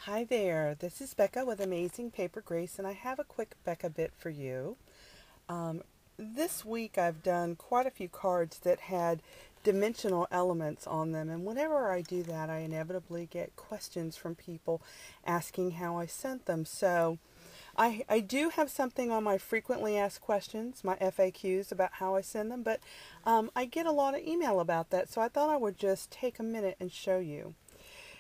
Hi there, this is Becca with Amazing Paper Grace, and I have a quick Becca bit for you. This week I've done quite a few cards that had dimensional elements on them, and whenever I do that I inevitably get questions from people asking how I sent them. So I do have something on my frequently asked questions, my FAQs, about how I send them, but I get a lot of email about that, so I thought I would just take a minute and show you.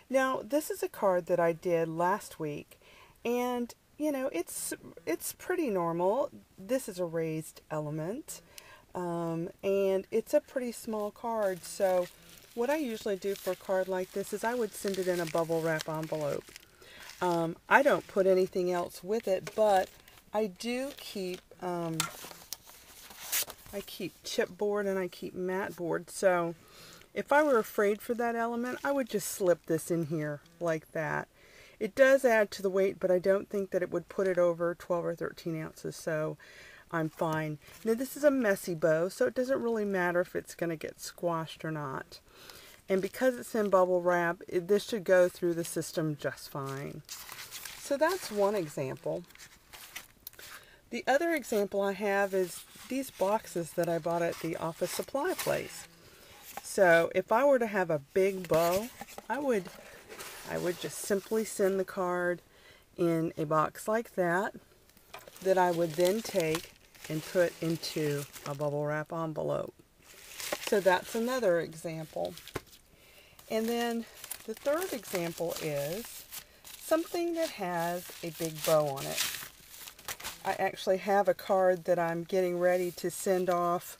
Now, this is a card that I did last week, and it's pretty normal. This is a raised element, and it's a pretty small card. So what I usually do for a card like this is I would send it in a bubble wrap envelope. I don't put anything else with it, but I do keep I keep chipboard and I keep mat board. So if I were afraid for that element, I would just slip this in here like that. It does add to the weight, but I don't think that it would put it over 12 or 13 ounces, so I'm fine. Now this is a messy bow, so it doesn't really matter if it's going to get squashed or not. And because it's in bubble wrap, this should go through the system just fine. So that's one example. The other example I have is these boxes that I bought at the office supply place. So if I were to have a big bow, I would just simply send the card in a box like that I would then take and put into a bubble wrap envelope. So that's another example. And then the third example is something that has a big bow on it. I actually have a card that I'm getting ready to send off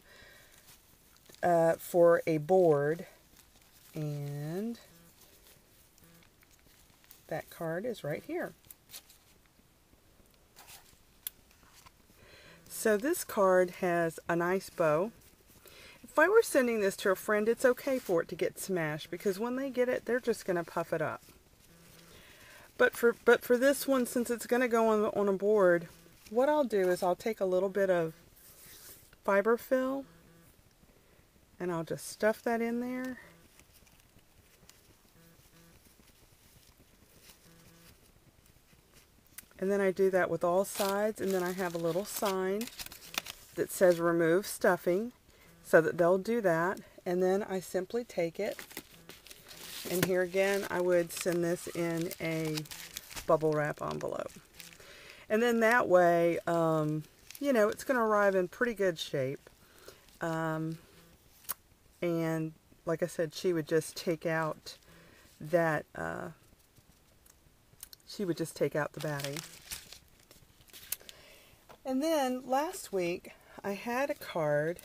for a board, and that card is right here. So this card has a nice bow. If I were sending this to a friend, it's okay for it to get smashed, because when they get it, they're just going to puff it up. But for this one, since it's going to go on a board, what I'll do is I'll take a little bit of fiber fill and I'll just stuff that in there. And then I do that with all sides, and then I have a little sign that says remove stuffing, so that they'll do that. And then I simply take it, and here again I would send this in a bubble wrap envelope. And then that way, it's going to arrive in pretty good shape. And like I said, she would just take out that, she would just take out the batting. And then last week, I had a card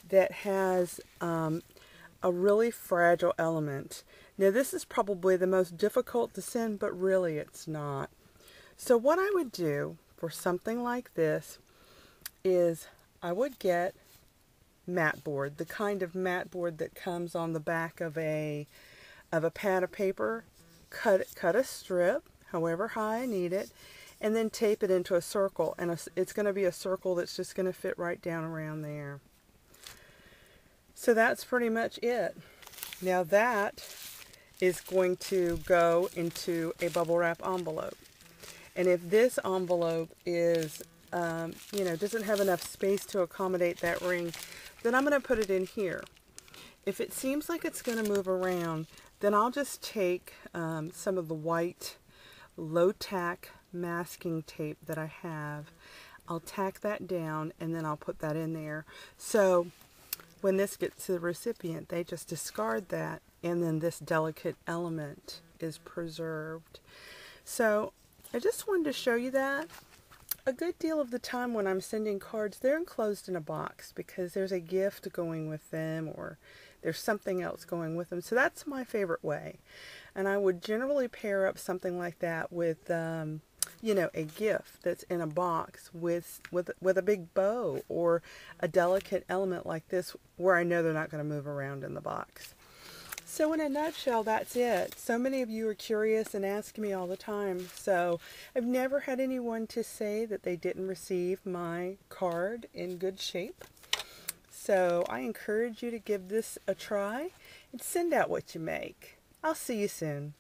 that has a really fragile element. Now this is probably the most difficult to send, but really it's not. So what I would do for something like this is I would get mat board, the kind of mat board that comes on the back of a pad of paper. Cut a strip, however high I need it, and then tape it into a circle. And it's going to be a circle that's just going to fit right down around there. So that's pretty much it. Now that is going to go into a bubble wrap envelope. And if this envelope is, doesn't have enough space to accommodate that ring, then I'm going to put it in here. If it seems like it's going to move around, then I'll just take some of the white low-tack masking tape that I have. I'll tack that down, and then I'll put that in there. So when this gets to the recipient, they just discard that, and then this delicate element is preserved. So I just wanted to show you that. A good deal of the time when I'm sending cards, they're enclosed in a box because there's a gift going with them, or there's something else going with them. So that's my favorite way. And I would generally pair up something like that with, a gift that's in a box with a big bow, or a delicate element like this where I know they're not going to move around in the box. So in a nutshell, that's it. So many of you are curious and ask me all the time. So I've never had anyone to say that they didn't receive my card in good shape. So I encourage you to give this a try and send out what you make. I'll see you soon.